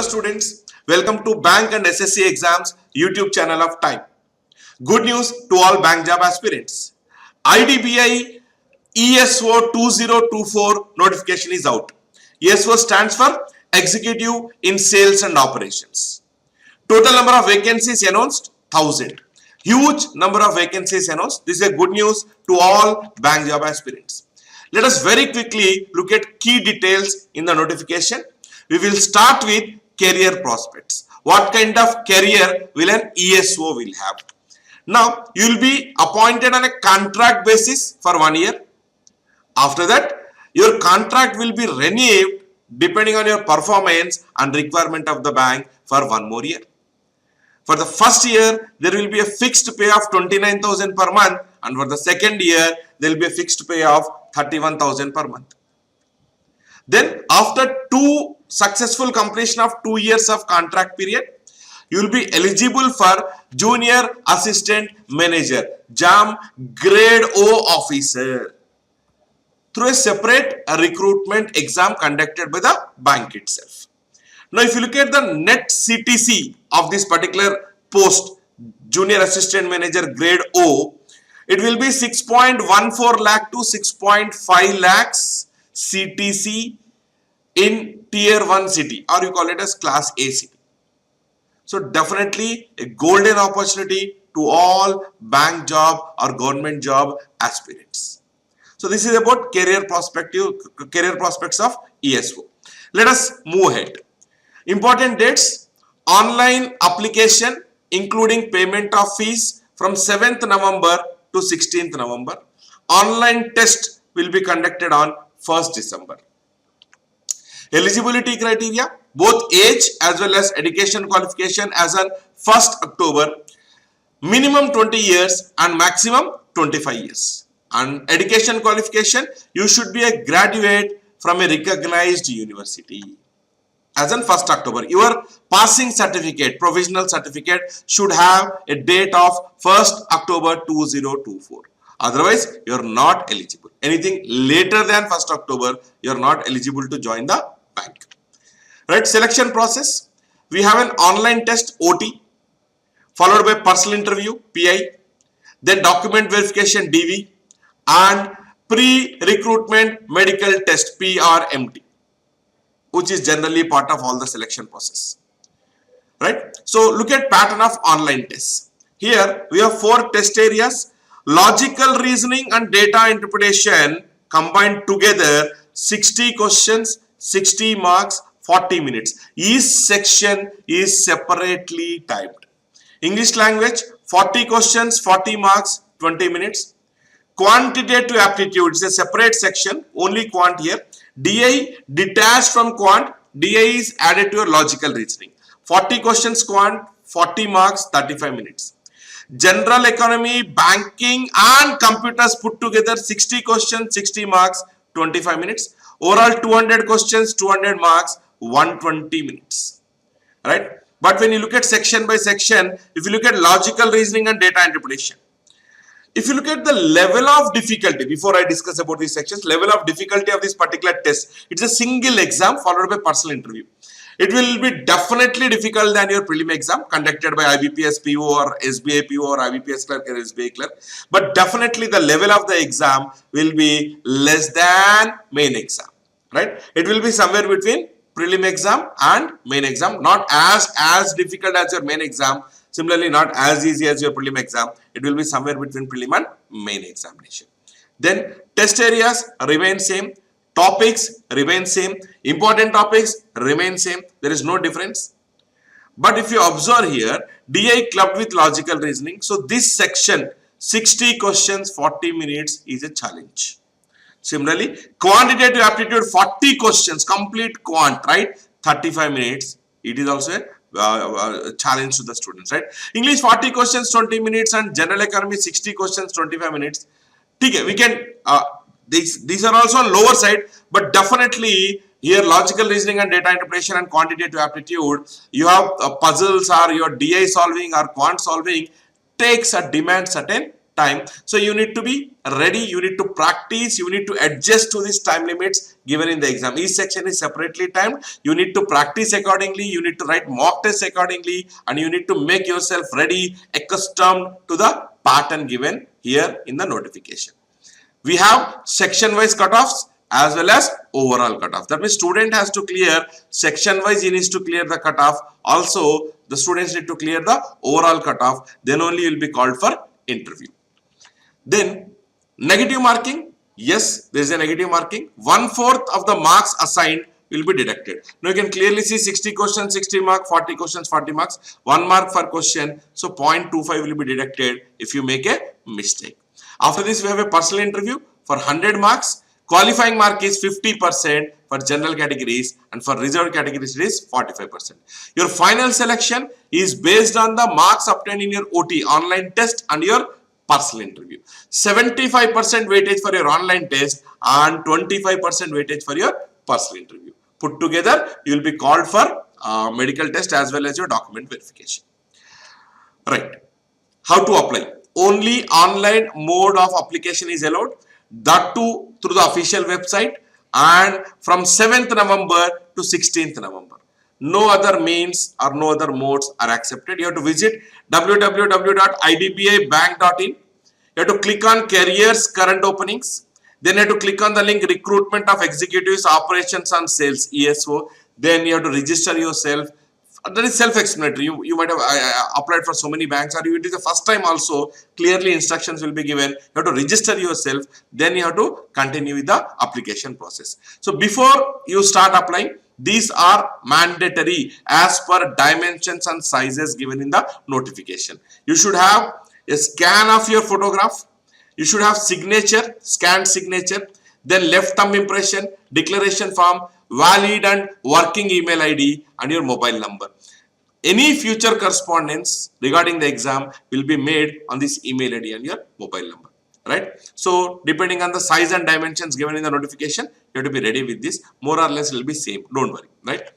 Hello students, welcome to Bank and SSC Exams YouTube channel of Time. Good news to all bank job aspirants. IDBI ESO 2024 notification is out. ESO stands for Executive in Sales and Operations. Total number of vacancies announced 1000. Huge number of vacancies announced. This is a good news to all bank job aspirants. Let us very quickly look at key details in the notification. We will start with career prospects. What kind of career will an ESO will have? Now, you will be appointed on a contract basis for 1 year. After that, your contract will be renewed depending on your performance and requirement of the bank for 1 more year. For the first year, there will be a fixed pay of 29,000 per month, and for the second year, there will be a fixed pay of 31,000 per month. Then, after successful completion of 2 years of contract period, you will be eligible for Junior Assistant Manager, JAM Grade O Officer, through a separate recruitment exam conducted by the bank itself. Now, if you look at the net CTC of this particular post, Junior Assistant Manager Grade O, it will be 6.14 lakh to 6.5 lakhs CTC in Tier 1 city, or you call it as Class A city. So, definitely a golden opportunity to all bank job or government job aspirants. So, this is about career prospects of ESO. Let us move ahead. Important dates: online application including payment of fees from 7th November to 16th November. Online test will be conducted on 1st December. Eligibility criteria: both age as well as education qualification as on 1st October, minimum 20 years and maximum 25 years. And education qualification, you should be a graduate from a recognized university. As on 1st October, your passing certificate, provisional certificate should have a date of 1st October 2024. Otherwise, you are not eligible. Anything later than 1st October, you are not eligible to join the bank. Right? Selection process. We have an online test OT, followed by personal interview PI, then document verification DV, and pre-recruitment medical test PRMT, which is generally part of all the selection process. Right? So look at pattern of online tests. Here we have 4 test areas: logical reasoning and data interpretation combined together, 60 questions, 60 marks, 40 minutes. Each section is separately typed. English language, 40 questions, 40 marks, 20 minutes. Quantitative aptitude is a separate section, only quant here. DI detached from quant, DI is added to your logical reasoning. 40 questions quant, 40 marks, 35 minutes. General economy, banking and computers put together, 60 questions, 60 marks, 25 minutes. Overall 200 questions, 200 marks, 120 minutes. Right? But when you look at section by section, if you look at logical reasoning and data interpretation, if you look at the level of difficulty, before I discuss about these sections, level of difficulty of this particular test, it's a single exam followed by personal interview. It will be definitely difficult than your prelim exam conducted by IBPSPO or SBIPO or IBPS Clerk or SBI Clerk. But definitely the level of the exam will be less than main exam. Right? It will be somewhere between prelim exam and main exam. Not as difficult as your main exam. Similarly, not as easy as your prelim exam. It will be somewhere between prelim and main examination. Then test areas remain same. Topics remain same. Important topics remain same. There is no difference. But if you observe here, DI clubbed with logical reasoning. So this section, 60 questions, 40 minutes is a challenge. Similarly, quantitative aptitude, 40 questions, complete quant, right? 35 minutes. It is also a challenge to the students, right? English 40 questions, 20 minutes, and general economy 60 questions, 25 minutes. Okay, we can these are also on lower side, but definitely here logical reasoning and data interpretation and quantitative aptitude, you have puzzles or your DI solving or quant solving takes a demand certain time. So you need to be ready, you need to practice, you need to adjust to these time limits given in the exam. Each section is separately timed. You need to practice accordingly, you need to write mock tests accordingly, and you need to make yourself ready, accustomed to the pattern given here in the notification. We have section wise cutoffs as well as overall cutoff. That means student has to clear section wise, he needs to clear the cutoff. Also the students need to clear the overall cutoff, then only you will be called for interview. Then negative marking, yes, there is a negative marking. 1/4 of the marks assigned will be deducted. Now you can clearly see 60 questions 60 marks, 40 questions 40 marks, 1 mark per question, so 0.25 will be deducted if you make a mistake. After this we have a personal interview for 100 marks. Qualifying mark is 50% for general categories, and for reserved categories it is 45%. Your final selection is based on the marks obtained in your OT online test and your personal interview. 75% weightage for your online test and 25% weightage for your personal interview. Put together you will be called for medical test as well as your document verification. Right. How to apply? Only online mode of application is allowed, that too through the official website, and from 7th November to 16th November. No other means or no other modes are accepted. You have to visit www.idbibank.in. You have to click on careers current openings. Then you have to click on the link recruitment of executives operations and sales ESO. Then you have to register yourself. That is self-explanatory. You might have applied for so many banks, or it is the first time also, clearly instructions will be given. You have to register yourself, then you have to continue with the application process. So before you start applying, these are mandatory as per dimensions and sizes given in the notification. You should have a scan of your photograph. You should have signature, scanned signature, then left thumb impression, declaration form, valid and working email ID, and your mobile number. Any future correspondence regarding the exam will be made on this email ID and your mobile number. Right? So depending on the size and dimensions given in the notification, you have to be ready with this. More or less it will be same. Don't worry. Right?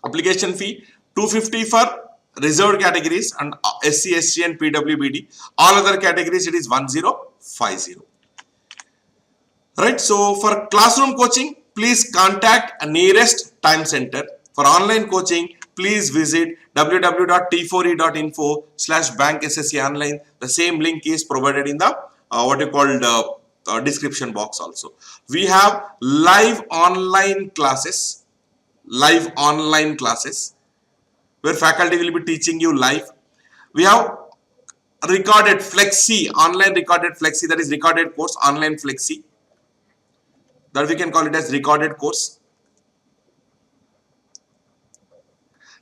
Application fee 250 for reserved categories and SC, SC and PWBD. All other categories it is 1050. Right? So for classroom coaching, please contact a nearest time center. For online coaching, please visit www.t4e.info/bankssconline. The same link is provided in the description box also. We have live online classes where faculty will be teaching you live. We have recorded flexi, online recorded flexi, that is recorded course, online flexi, that we can call it as recorded course.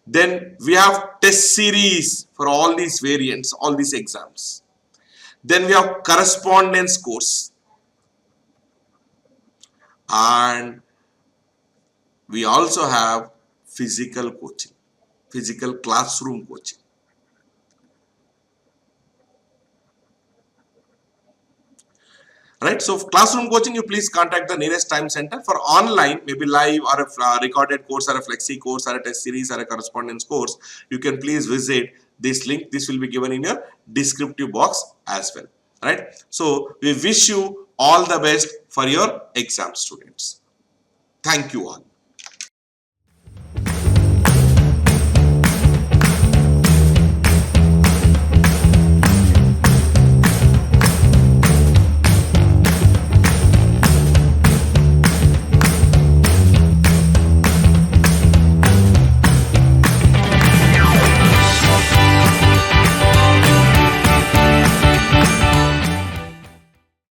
Then we have test series for all these variants, all these exams. Then we have correspondence course, and we also have physical coaching, physical classroom coaching. Right, so for classroom coaching, you please contact the nearest time center. For online, maybe live or a recorded course or a flexi course or a test series or a correspondence course, you can please visit this link. This will be given in your descriptive box as well. Right, so we wish you all the best for your exam, students. Thank you all.